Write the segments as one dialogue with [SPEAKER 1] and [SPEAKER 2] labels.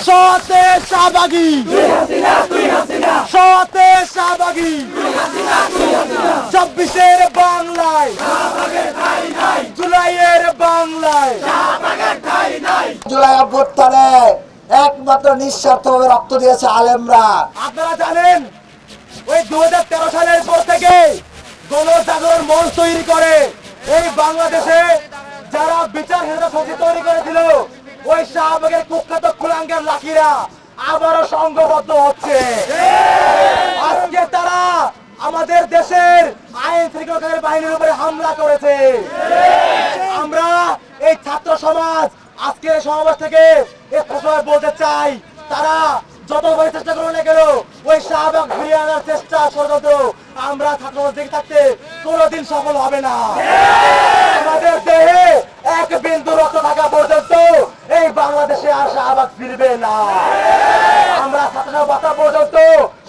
[SPEAKER 1] সতে শাহবাগী, সতে শাহবাগী, 24-এর বাংলায়, জুলাইয়ের বাংলায়,
[SPEAKER 2] জুলাই অভ্যুত্থানে একমাত্র নিঃস্বার্থভাবে রক্ত দিয়েছে আলেমরা।
[SPEAKER 1] আপনারা জানেন ওই 2013 সালের পর থেকে গণজাগরণ মঞ্চ তৈরি করে এই বাংলাদেশে যারা বিচারহীনতা সমিতি তৈরি করেছিল ওই শাহবাগের কুখ্যাত কুলাঙ্গার লাঠিরা আবারও সংঘবদ্ধ হচ্ছে। আজকে তারা আমাদের দেশের আইন শৃঙ্খলা বাহিনীর উপরে হামলা করেছে। আমরা এই ছাত্র সমাজ আজকের সমাবেশ থেকে বলতে চাই, তারা যতভাবে চেষ্টা করুন না কেন ওই শাহবাগ ফিরিয়ে আনার চেষ্টা ষড়যন্ত্র আমরা ছাত্র দেখে থাকতে কোনোদিন সফল হবে না। আমাদের দেহে এক বিন্দু রক্ত থাকা পর্যন্ত এই বাংলাদেশে আর শাহবাগ ফিরবে না। আমরা ছাত্র বাঁচা পর্যন্ত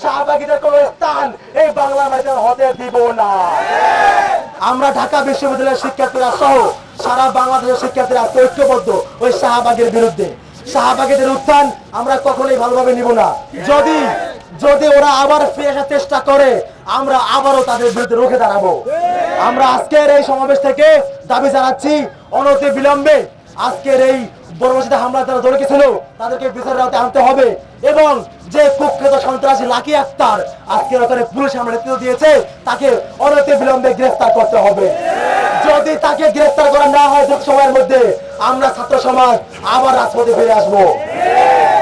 [SPEAKER 1] শাহবাগীদের কোনো স্থান এই বাংলা মাটিতে হতে দিব না। আমরা ঢাকা বিশ্ববিদ্যালয়ের শিক্ষার্থীরা সহ সারা বাংলাদেশের শিক্ষার্থীরা ঐক্যবদ্ধ ওই শাহবাগের বিরুদ্ধে। শাহবাগীদের উত্থান আমরা কখনোই ভালোভাবে নিব না। যদি ওরা আবার ফিরে আসার চেষ্টা করে আমরা আবারও তাদের বিরুদ্ধে রুখে দাঁড়াবো। আমরা আজকের এই সমাবেশ থেকে দাবি জানাচ্ছি অনতি বিলম্বে আজকের এই বর্বরচিত হামলা যারা জড়িত ছিল তাদেরকে বিচারের আওতায় আনতে হবে এবং যে কুখ্যাত সন্ত্রাসী লাকি আক্তার আজকের ওখানে পুলিশ আমরা নেতৃত্ব দিয়েছে তাকে অনতি বিলম্বে গ্রেফতার করতে হবে। যদি তাকে গ্রেফতার করা না হয় দ্রুত সময়ের মধ্যে আমরা ছাত্র সমাজ আবার রাজপথে ফিরে আসবো।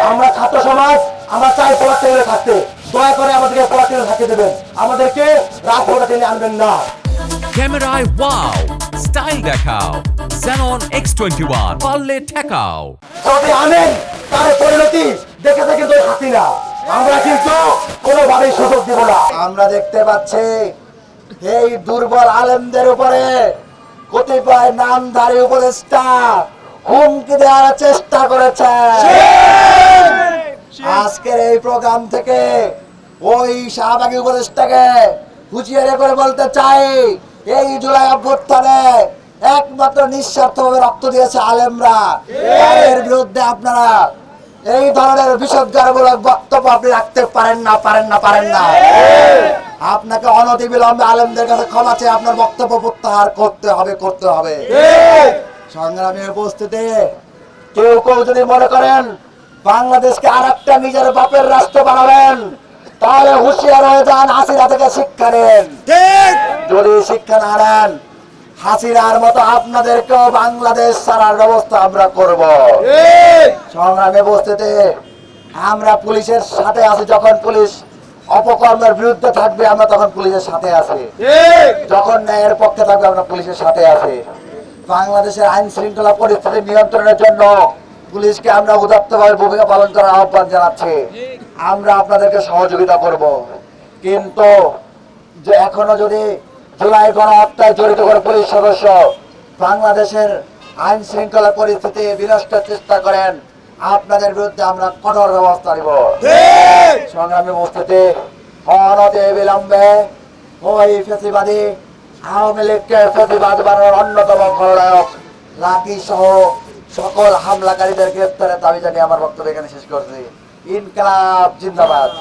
[SPEAKER 1] আমরা ছাত্র সমাজ আমরা চাই পলাতক থাকতে, দয়া করে আমাদেরকে পলাতক থাকতে দেবেন, আমাদেরকে রাজপথে টেনে আনবেন না।
[SPEAKER 3] ক্যামেরায় ওয়াও, স্টাইল দেখাও, Xenon X21 পারলে ঠেকাও।
[SPEAKER 1] যদি আনেন তার পরিণতি দেখে থাকে তো হাসিনা, আমরা কিন্তু কোনোভাবেই সুযোগ দিব না।
[SPEAKER 2] আমরা দেখতে পাচ্ছি এই দুর্বল আলেমদের উপরে কতিপয় নামধারী উপদেষ্টা হুমকি দেওয়ার চেষ্টা করেছে। আজকের এই প্রোগ্রাম থেকে ওই শাহবাগী উপদেষ্টাকে হুঁশিয়ারি করে বলতে চাই, এই জুলাই অভ্যুত্থানে একমাত্র নিঃস্বার্থভাবে রক্ত দিয়েছে আলেমরা। এর বিরুদ্ধে আপনারা এই ধরনের বিষোদ্গারমূলক বক্তব্য আপনি রাখতে পারেন না। আপনাকে অনতিবিলম্বে আলেমদের কাছে ক্ষমা চেয়ে আপনার বক্তব্য প্রত্যাহার করতে হবে। সংগ্রামী উপস্থিতি, কেউ যদি মনে করেন বাংলাদেশকে আরেকটা নিজের বাপের রাষ্ট্র বানাবেন তাহলে হুঁশিয়ার হয়ে যান, হাসিনা থেকে শিক্ষা নেন। যদি শিক্ষা না নেন হাসিনার মতো আপনাদেরকেও বাংলাদেশ ছাড়ার ব্যবস্থা আমরা করব। সংগ্রামী উপস্থিতি, আমরা পুলিশের সাথে আছি। যখন পুলিশ অপকর্মের বিরুদ্ধে থাকবে আমরা তখন পুলিশের সাথে আছি, যখন ন্যায়ের পক্ষে থাকবে আমরা পুলিশের সাথে আছি। বাংলাদেশের আইন শৃঙ্খলা পরিস্থিতি নিয়ন্ত্রণের জন্য পুলিশকে আমরা উদাত্তভাবে ভূমিকা পালন করার আহ্বান জানাচ্ছি। আমরা আপনাদেরকে সহযোগিতা করব, কিন্তু যে এখনো যদি জুলাই গণহত্যায় জড়িত করে পুলিশ সদস্য বাংলাদেশের আইন শৃঙ্খলা পরিস্থিতি বিনষ্টের চেষ্টা করেন আপনাদের বিরুদ্ধে আমরা কঠোর ব্যবস্থা নিব। সংগ্রামী উপস্থিতি, অনতি বিলম্বে ওই ফ্যাসিবাদী আওয়ামী লীগকে ফ্যাসিবাদ বানানোর অন্যতম খলনায়ক লাকি সহ সকল হামলাকারীদের গ্রেফতারের দাবি জানিয়ে আমার বক্তব্য এখানে শেষ করছি। ইনকিলাব জিন্দাবাদ।